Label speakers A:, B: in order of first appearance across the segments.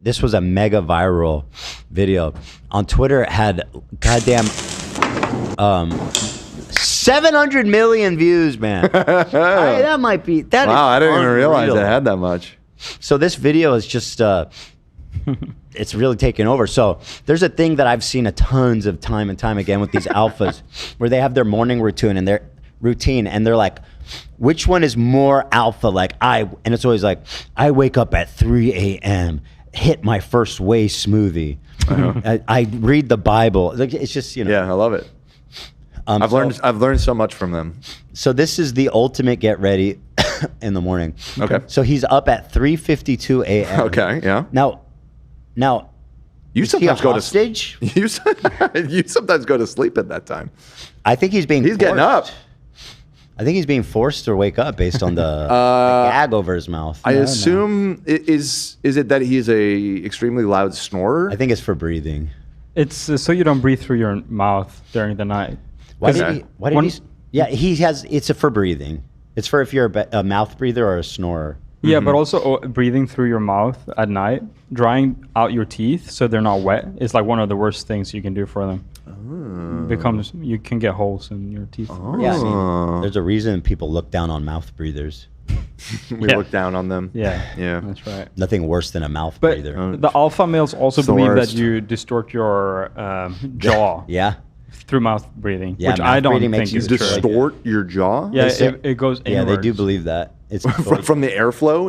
A: this was a mega viral video. On Twitter, it had goddamn 700 million views, man. That might be that.
B: Wow, I didn't even realize
A: unreal.
B: it had that much.
A: So this video is just it's really taken over. So there's a thing that I've seen a tons of time and time again with these alphas where they have their morning routine and they're like, which one is more alpha? Like and it's always like, I wake up at 3 a.m., hit my first whey smoothie. I read the Bible. Like, it's just, you know.
B: Yeah, I love it. I've learned so much from them.
A: So this is the ultimate get ready in the morning.
B: Okay.
A: So he's up at 3:52 a.m.
B: Okay, yeah.
A: Now,
B: you sometimes go
A: hostage?
B: You sometimes go to sleep at that time.
A: I think he's being.
B: He's getting up.
A: I think he's being forced to wake up based on the gag over his mouth.
B: I assume is it that he is a extremely loud snorer?
A: I think it's for breathing.
C: It's so you don't breathe through your mouth during the night.
A: Why did he? Yeah, he has. It's for breathing. It's for if you're a mouth breather or a snorer.
C: Yeah, but also breathing through your mouth at night, drying out your teeth so they're not wet is like one of the worst things you can do for them. You can get holes in your teeth.
A: Yeah, I mean, there's a reason people look down on mouth breathers.
B: We look down on them.
C: Yeah, that's right.
A: Nothing worse than a mouth
C: But
A: breather.
C: the alpha males also believe that you distort your jaw.
A: Yeah.
C: Through mouth breathing,
A: Yeah,
C: which I don't think
B: you
C: is true.
B: distort your jaw.
C: Yeah, it goes inwards.
A: Yeah, they do believe that. It's
B: from the airflow.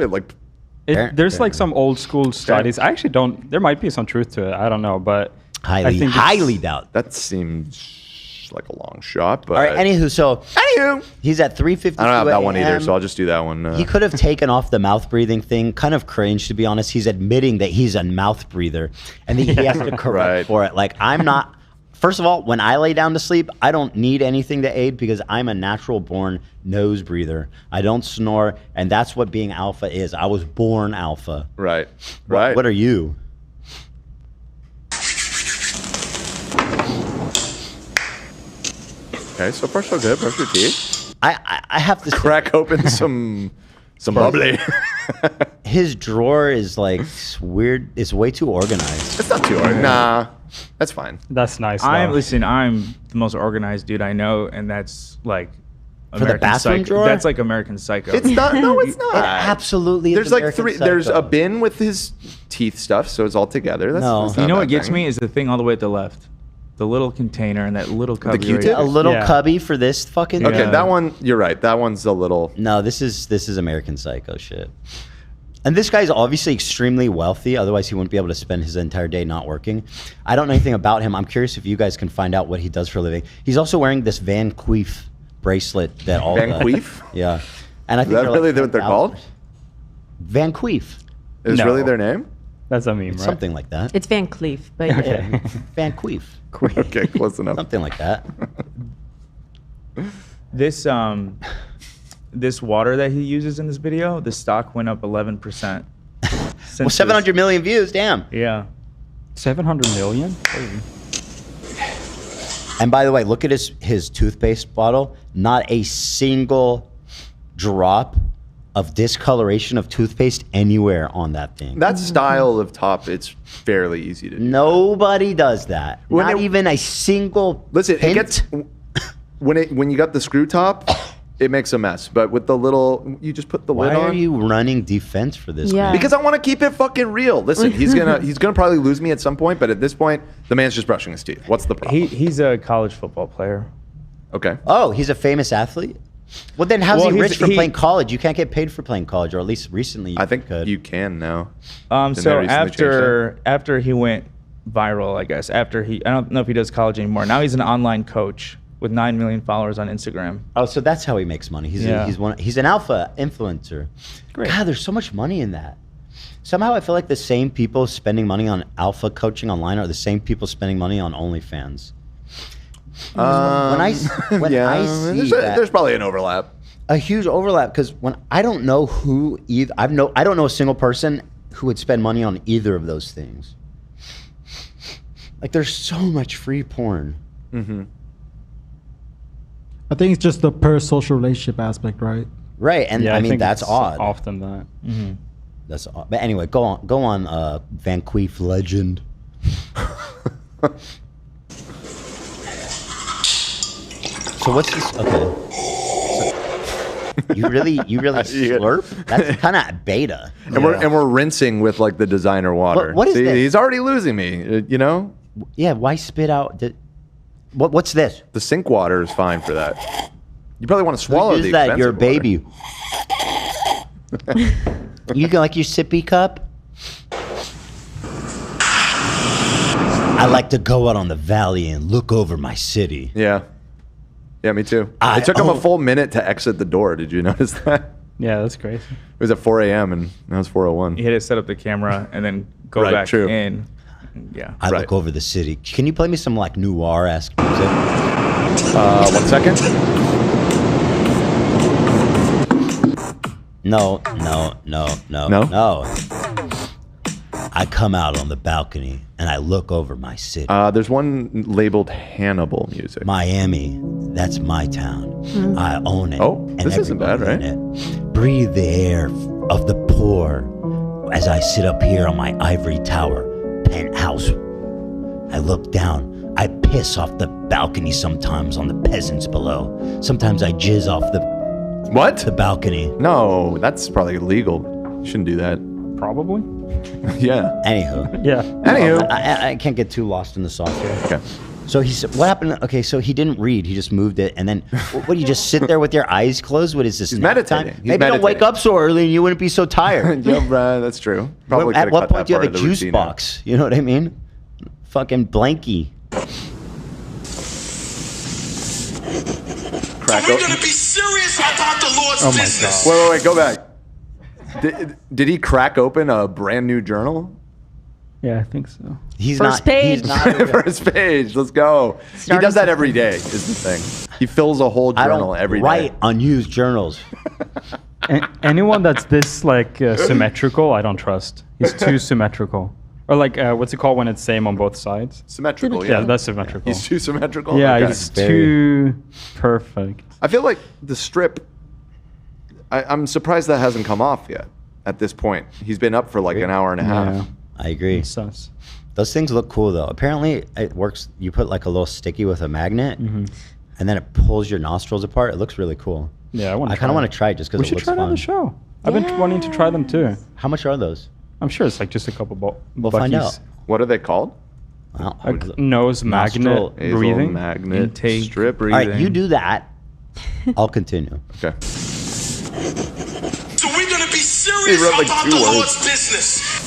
C: There's like some old school studies. I actually don't. There might be some truth to it. I don't know, but
A: highly doubt.
B: That seems like a long shot. But
A: all right. Anywho, he's at 3:52.
B: I don't have that one either, so I'll just do that one.
A: He could have taken off the mouth breathing thing. Kind of cringe, to be honest. He's admitting that he's a mouth breather, and he has to correct for it. Like, I'm not. First of all, when I lay down to sleep, I don't need anything to aid because I'm a natural born nose breather. I don't snore, and that's what being alpha is. I was born alpha.
B: Right.
A: What are you?
B: Okay, so far so good. Brush your teeth.
A: I have to
B: crack open some bubbly.
A: His drawer is like weird. It's way too organized.
B: It's not too organized. Nah. That's fine.
C: That's nice.
D: I'm the most organized dude I know, and that's like
A: for the bathroom drawer.
D: That's like American Psycho.
B: It's not. No, it's not.
A: It absolutely.
B: There's
A: is
B: like
A: American
B: three.
A: Psycho.
B: There's a bin with his teeth stuff, so it's all together. That's not
D: you know
B: a
D: what
B: bad
D: gets
B: thing.
D: me is the thing all the way at the left, the little container and that little cubby.
B: The Q-tip?
D: right
A: A
D: there.
A: little cubby for this fucking.
B: Okay, that one. You're right. That one's a little.
A: No, this is American Psycho shit. And this guy's obviously extremely wealthy. Otherwise, he wouldn't be able to spend his entire day not working. I don't know anything about him. I'm curious if you guys can find out what he does for a living. He's also wearing this Van Cleef bracelet that all
B: Van Cleef?
A: Yeah. And I think
B: Is that
A: they're
B: really
A: like
B: what they're called?
A: Van Cleef.
B: Is
C: No.
B: really their name?
C: That's a meme, right?
A: Something like that.
E: It's Van Cleef, but
C: Okay.
A: Van Cleef.
B: Okay, close enough.
A: Something like that.
D: This water that he uses in this video, the stock went up 11%.
A: Well, 700 million views. Damn.
D: Yeah.
C: 700 million?
A: And by the way, look at his toothpaste bottle. Not a single drop of discoloration of toothpaste anywhere on that thing.
B: That style of top, it's fairly easy to do.
A: Nobody does that.
B: When
A: Not
B: it-
A: even a single
B: Listen,
A: hint.
B: it gets when you got the screw top, it makes a mess. But with the little, you just put the
A: Why
B: lid on.
A: are you running defense for this
E: Yeah.
A: man?
B: Because I want to keep it fucking real. Listen, he's gonna probably lose me at some point, but at this point, the man's just brushing his teeth. What's the problem?
D: He's a college football player.
B: Okay.
A: Oh, he's a famous athlete? Well, then how's
D: Well,
A: he
D: he's-
A: rich for playing college? You can't get paid for playing college, or at least recently
B: I think
A: could.
B: you can now.
D: So
B: they recently changed
D: after he went viral, I guess, I don't know if he does college anymore. Now he's an online coach with 9 million followers on Instagram.
A: Oh, so that's how he makes money. He's an alpha influencer.
D: Great.
A: God, there's so much money in that. Somehow I feel like the same people spending money on alpha coaching online are the same people spending money on OnlyFans. When I see that,
B: there's probably an overlap.
A: a huge overlap, because when I don't know who either, I don't know a single person who would spend money on either of those things. Like, there's so much free porn.
B: Mm-hmm.
F: I think it's just the per social relationship aspect, right?
A: Right, and
C: Yeah,
A: I mean
C: think
A: that's
C: it's
A: odd.
C: Often that.
D: Mm-hmm.
A: That's all. But anyway, go on, Van Queef legend. So what's this? Okay. So you really slurp? That's kind of beta.
B: And we're rinsing with like the designer water.
A: What is
B: See,
A: this?
B: He's already losing me. You know,
A: Yeah. Why spit out? What's this?
B: the sink water is fine for that. You probably want to swallow
A: Who
B: the
A: is that? Your
B: expensive
A: baby. You got like your sippy cup? I like to go out on the valley and look over my city.
B: Yeah. Yeah, me too. It took him a full minute to exit the door. Did you notice that?
C: Yeah, that's crazy.
B: It was at 4 a.m. and now it's 4:01.
D: He had to set up the camera and then go
B: Right,
D: back
B: true.
D: in. Yeah.
A: I
B: Right.
A: look over the city. Can you play me some like noir-esque music?
B: 1 second.
A: No.
B: No?
A: I come out on the balcony and I look over my city.
B: There's one labeled Hannibal music.
A: Miami, that's my town. I own it.
B: Oh, this isn't bad,
A: everybody
B: right?
A: in it. Breathe the air of the poor as I sit up here on my ivory tower penthouse. I look down. I piss off the balcony sometimes on the peasants below. Sometimes I jizz off the
B: What?
A: balcony.
B: No, that's probably illegal. You shouldn't do that.
C: Probably.
B: Yeah.
A: Anywho.
C: Yeah.
B: Anywho.
A: I can't get too lost in the sauce here.
B: Okay.
A: So he said, "What happened?" Okay, so he didn't read; he just moved it, and then what? Do you just sit there with your eyes closed? What is this?
B: He's
A: nap
B: meditating.
A: time?
B: He's
A: Maybe don't wake
B: meditating.
A: up so early, and you wouldn't be so tired.
B: Yeah, that's true. Probably
A: At
B: could've
A: what
B: cut
A: point
B: that
A: do you have
B: part
A: a
B: of the
A: juice
B: routine out.
A: box? You know what I mean? Fucking blankie.
B: Crack
E: We're
B: open.
E: gonna be serious about the Lord's
C: Oh my
E: business.
B: Wait, go back. Did he crack open a brand new journal?
C: Yeah, I think so.
A: He's
F: First
A: not.
F: page.
A: He's not. a real-
B: First page. Let's go. He
F: Starting
B: does that
F: to-
B: every day. Is the thing. He fills a whole
A: I
B: journal
A: don't
B: every day.
A: write unused journals.
C: Anyone that's this like symmetrical, I don't trust. He's too symmetrical. Or like, what's it called when it's same on both sides?
B: Symmetrical.
C: Yeah,
B: Yeah,
C: that's symmetrical.
B: He's too symmetrical.
C: Yeah,
B: Okay.
C: he's too perfect.
B: I feel like the strip. I'm surprised that hasn't come off yet. At this point, he's been up for like an hour and a half.
C: Yeah,
A: I agree.
C: it's sus.
A: Those things look cool though. Apparently, it works. You put like a little sticky with a magnet, and then it pulls your nostrils apart. It looks really cool.
C: Yeah, I want.
A: I kind of want to try it just because
C: We
A: it
C: should
A: looks
C: try it
A: fun.
C: on the show. I've been wanting to try them too.
A: How much are those?
C: I'm sure it's like just a couple
A: We'll find out.
B: What are they called?
A: Well,
C: Like nose
A: Nostril,
C: magnet
B: Nasal
C: breathing.
B: magnet,
D: Intake,
B: strip.
A: all right, you do that. I'll continue.
B: Okay.
E: So we're gonna be serious
B: He wrote, like,
E: about
B: 2
E: the
B: words.
E: Lord's business.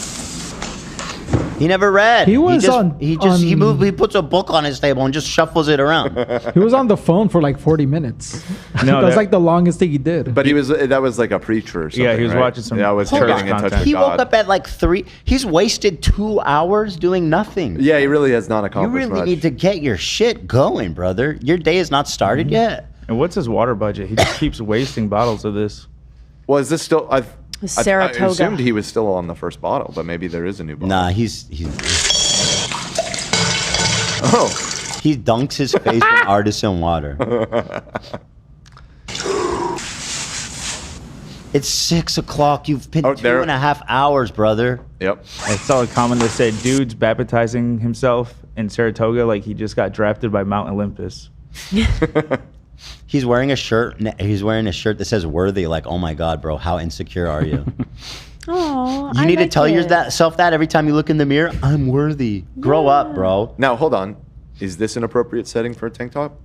A: He never read.
G: He was
A: just,
G: on-
A: He
G: on-
A: moved. He puts a book on his table and just shuffles it around.
G: He was on the phone for like 40 minutes.
D: No,
G: That's
D: that-
G: like the longest thing he did.
B: But that was like a preacher or something.
D: Yeah, he was
B: right?
D: watching some
B: Yeah, I was
D: church
B: getting in touch
D: content.
B: with
A: He
B: God.
A: woke up at like 3. He's wasted 2 hours doing nothing.
B: Yeah, he really has not
A: You
B: accomplished
A: really
B: much.
A: need to get your shit going, brother. Your day is not started yet.
D: And what's his water budget? He just keeps wasting bottles of this.
B: Well, is this still? I
F: Saratoga.
B: assumed he was still on the first bottle, but maybe there is a new bottle.
A: Nah, he's
B: Oh,
A: he dunks his face in artisan water. It's 6 o'clock. You've been
B: Oh,
A: 2.5 hours, brother.
B: yep.
D: I saw a comment that said, "Dude's baptizing himself in Saratoga like he just got drafted by Mount Olympus."
A: He's wearing a shirt. He's wearing a shirt that says "worthy." Like, oh my god, bro, how insecure are you?
F: Oh,
A: You need to tell yourself that every time you look in the mirror. I'm worthy. Grow up, bro.
B: Now hold on. Is this an appropriate setting for a tank top?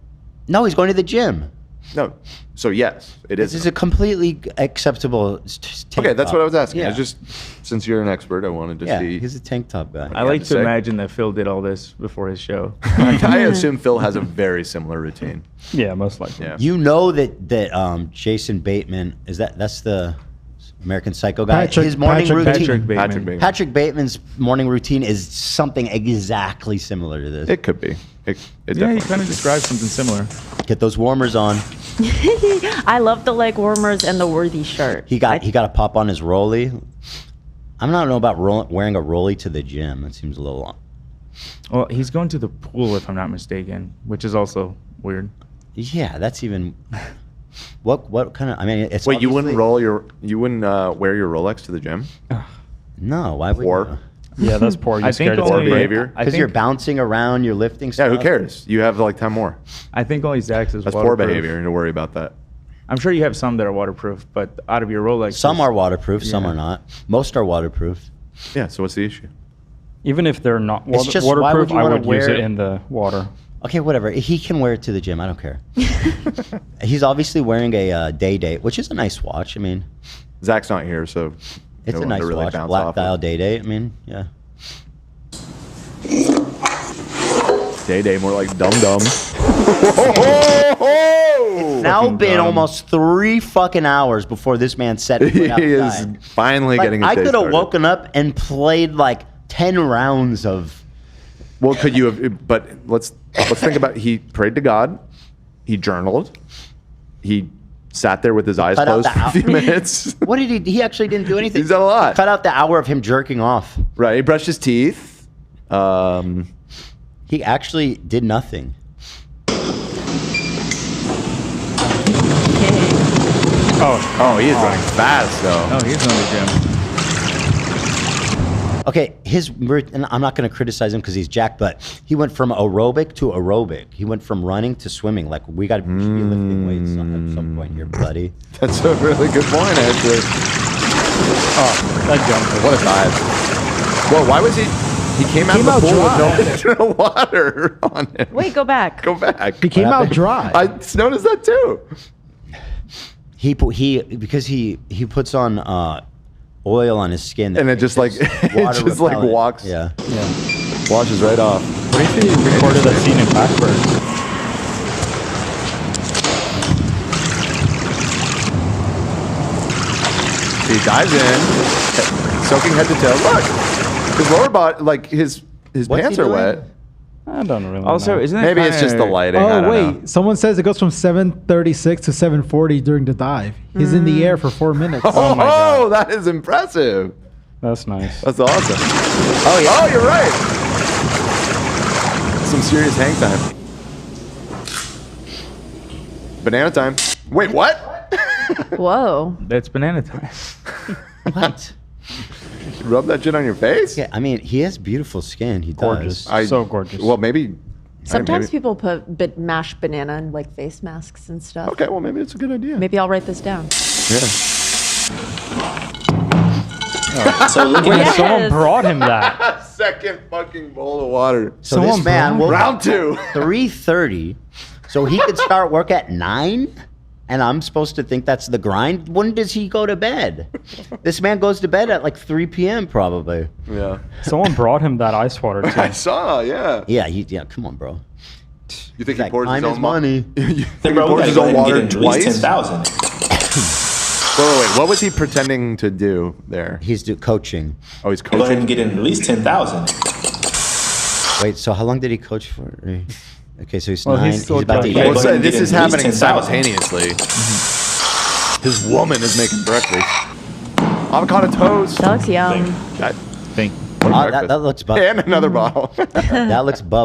A: No, he's going to the gym.
B: No. So yes, it is.
A: This is a completely acceptable tank
B: Okay, that's
A: top.
B: what I was asking.
A: Yeah.
B: I just since you're an expert, I wanted to
A: Yeah,
B: see.
A: he's a tank top guy.
D: I like
B: to
D: to
B: say.
D: imagine that Phil did all this before his show.
B: I assume Phil has a very similar routine.
C: Yeah, most likely.
B: Yeah.
A: You know that Jason Bateman that's the American Psycho guy.
G: Patrick-
A: His morning
G: Patrick
A: routine.
D: Patrick Bateman.
B: Patrick Bateman.
A: Patrick Bateman's morning routine is something exactly similar to this.
B: It could be. It
D: Yeah, he
B: definitely
D: kind of describes something similar.
A: Get those warmers on.
F: I love the leg warmers and the worthy shirt.
A: He got to pop on his rolly. I don't know about wearing a rolly to the gym. That seems a little long.
D: Well, he's going to the pool, if I'm not mistaken, which is also weird.
A: Yeah, that's even. What kind of? I mean, it's
B: Wait, you wouldn't
A: obviously-
B: you wouldn't wear your Rolex to the gym?
A: No, why would
B: Poor.
A: you?
C: Yeah, that's poor. You're
D: I think
C: scared it's
B: Poor
C: gonna be-
B: behavior.
A: Because you're bouncing around, you're lifting
B: Yeah,
A: stuff.
B: who cares? You have like 10 more.
D: I think only Zach's is
B: That's poor
D: waterproof.
B: behavior to worry about that.
D: I'm sure you have some that are waterproof, but out of your Rolex,
A: Some are waterproof, some
D: Yeah.
A: are not. Most are waterproof.
B: Yeah, so what's the issue?
C: Even if they're not
A: It's just, why
C: waterproof,
A: would you
C: I
A: wanna
C: would use
A: wear-
C: it in the water.
A: Okay, whatever. He can wear it to the gym. I don't care. He's obviously wearing a day date, which is a nice watch. I mean,
B: Zach's not here, so
A: it's
B: no
A: a
B: one
A: nice
B: to really
A: watch.
B: bounce
A: Black
B: off
A: dial
B: of.
A: day date. I mean, yeah.
B: Day, more like dum dum.
A: Now
D: Fucking
A: been
D: dumb.
A: almost 3 fucking hours before this man set foot
B: He is
A: outside.
B: finally
A: Like,
B: getting his
A: I
B: day
A: could have
B: started.
A: woken up and played like 10 rounds of.
B: Well, could you have? But let's think about. He prayed to God. He journaled. He sat there with his eyes
A: Cut out
B: closed
A: the
B: for a
A: out-
B: few minutes.
A: What did he? He actually didn't do anything.
B: He's done a lot.
A: Cut out the hour of him jerking off.
B: Right. He brushed his teeth.
A: He actually did nothing.
B: Oh, he is running fast though.
D: Oh, he's on the gym.
A: Okay, and I'm not going to criticize him because he's jacked, but he went from aerobic to aerobic. He went from running to swimming. Like, we got to be lifting weights at some point here, buddy.
B: That's a really good point, actually.
C: Oh, that jump.
B: What a dive. Whoa, why was he? He came out of the pool with no water on him.
F: Wait, go back.
B: Go back.
G: He came out
A: happened?
G: dry.
B: I noticed that too.
A: Because he puts on oil on his skin,
B: And it just like it
A: water
B: just like
A: repellent.
B: walks,
A: Yeah.
B: washes right off.
C: What if he recorded that scene in backwards?
B: He dives in, soaking head to toe. Look, his lower body, like his
A: What's
B: pants
A: he
B: are
A: doing?
B: wet.
C: I don't really
D: Also,
C: know.
D: isn't it
B: Maybe it's just the
D: kinda-
B: lighting. I
G: Oh
B: don't
G: wait,
B: know.
G: someone says it goes from 7:36 to 7:40 during the dive. He's in the air for 4 minutes.
B: Oh,
C: my God.
B: that is impressive.
C: That's nice.
B: That's awesome. Oh yeah. Oh, you're right. Some serious hang time. Banana time. Wait, what?
F: Whoa.
D: That's banana time.
A: What?
B: Rub that shit on your face?
A: Yeah, I mean, he has beautiful skin. He
C: Gorgeous.
A: does.
C: So gorgeous.
B: Well, maybe.
F: Sometimes
B: maybe-
F: people put mashed banana in like face masks and stuff.
B: Okay, well, maybe it's a good idea.
F: Maybe I'll write this down.
B: Yeah.
E: So looking
C: Wait,
E: at
C: someone
F: Yes.
C: brought him that.
B: Second fucking bowl of water.
A: So
C: Someone
A: this man
C: brought-
A: will
B: Round 2.
A: 3:30, so he could start work at 9, and I'm supposed to think that's the grind. When does he go to bed? This man goes to bed at like 3 p.m. probably.
B: Yeah.
C: Someone brought him that ice water
B: I
C: too.
B: saw, yeah.
A: Yeah, come on, bro.
B: You think he
A: Like,
B: pours his
A: time
B: own
A: is money.
B: You
E: Hey,
B: think
E: bro,
B: he
E: we
B: pours
E: gotta
B: his
E: go
B: own
E: ahead and
B: water
E: get in at least
B: twice?
E: 10,000.
B: Wait, what was he pretending to do there?
A: He's coaching.
B: Oh, he's
E: Go ahead
B: coaching.
E: and get in at least 10,000.
A: Wait, so how long did he coach for? Okay, so he's
C: Well,
A: 9.
C: he's
A: He's,
C: still
A: about to
C: trying.
A: eat.
E: Yeah,
B: Well,
E: go
B: so
E: ahead and
B: this
E: get
B: is
E: in at least
B: happening
E: 10,000.
B: simultaneously. His woman is making breakfast. Avocado toast.
F: That looks yum.
B: That,
D: Think.
B: what a
A: That
B: breakfast.
A: looks
B: And another bottle.
A: that looks ba.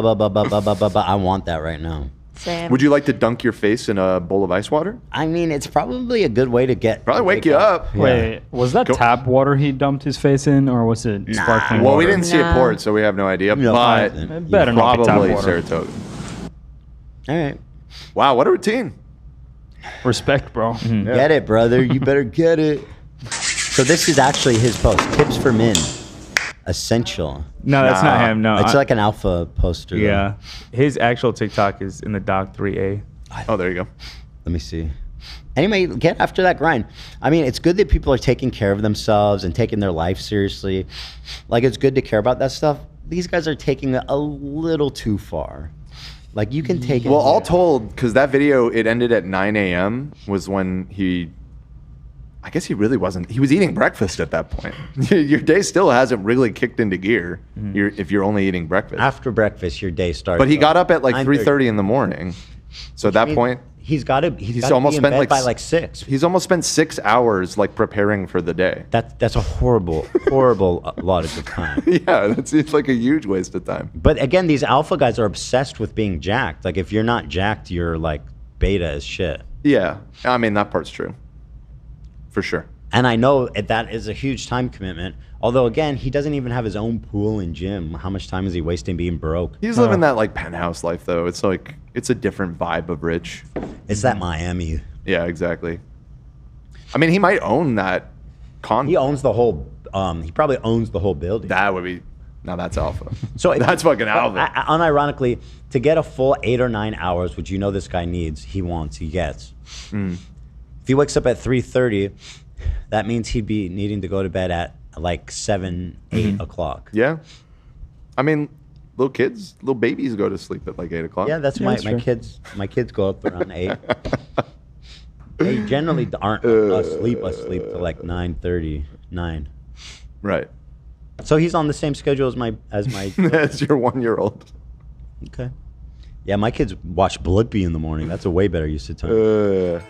A: I want that right now.
F: Same.
B: Would you like to dunk your face in a bowl of ice water?
A: I mean, it's probably a good way to get.
B: Probably wake you up.
A: Yeah.
C: Wait, was that
B: Go-
C: tap water he dumped his face in, or was it sparkling
B: Well,
C: water?
B: we didn't see it
F: Nah.
B: poured, so we have no idea.
A: No,
B: but
A: it
C: better not be tap
B: probably
C: water.
B: serotonin.
A: All right.
B: Wow, what a routine.
C: Respect, bro.
B: Yeah.
A: Get it, brother. You better get it. So this is actually his post. Tips for men. Essential.
D: No, that's
B: Nah.
D: not him. No,
A: It's like an alpha poster. though.
D: yeah. His actual TikTok is in the Doc 3A.
B: Oh, there you go.
A: Let me see. Anyway, get after that grind. I mean, it's good that people are taking care of themselves and taking their life seriously. Like, it's good to care about that stuff. These guys are taking it a little too far. Like, you can take it.
B: Well, all told, because that video, it ended at 9 a.m. was when I guess he really wasn't. He was eating breakfast at that point. Your day still hasn't really kicked into gear if you're only eating breakfast.
A: After breakfast, your day starts.
B: But he got up at like
A: 9:30.
B: 3:30 in the morning. So at that point,
A: he's got to.
B: he's
A: gotta
B: almost
A: be in
B: spent
A: bed
B: like
A: by like 6.
B: he's almost spent 6 hours like preparing for the day.
A: That's a horrible lot of good time.
B: Yeah, it's like a huge waste of time.
A: But again, these alpha guys are obsessed with being jacked. Like, if you're not jacked, you're like beta as shit.
B: Yeah, I mean that part's true, for sure.
A: And I know that is a huge time commitment. Although again, he doesn't even have his own pool and gym. How much time is he wasting being broke?
B: He's living that like penthouse life though. It's like it's a different vibe of rich.
A: It's that Miami.
B: Yeah, exactly. I mean, he might own that condo.
A: He owns the whole. He probably owns the whole building.
B: That would be. Now that's alpha.
A: So
B: that's fucking alpha.
A: Unironically, to get a full 8 or 9 hours, which you know this guy needs, he wants, he gets. If he wakes up at 3:30, that means he'd be needing to go to bed at like 7, 8 o'clock.
B: Yeah. I mean, little babies go to sleep at like 8 o'clock.
A: Yeah, that's
C: Yeah,
A: my
C: that's true.
A: kids. My kids go up around 8. They generally aren't asleep till like 9:30, 9.
B: Right.
A: So he's on the same schedule as my
B: That's your 1-year-old.
A: Okay. Yeah, my kids watch Bloodbee in the morning. That's a way better use of time.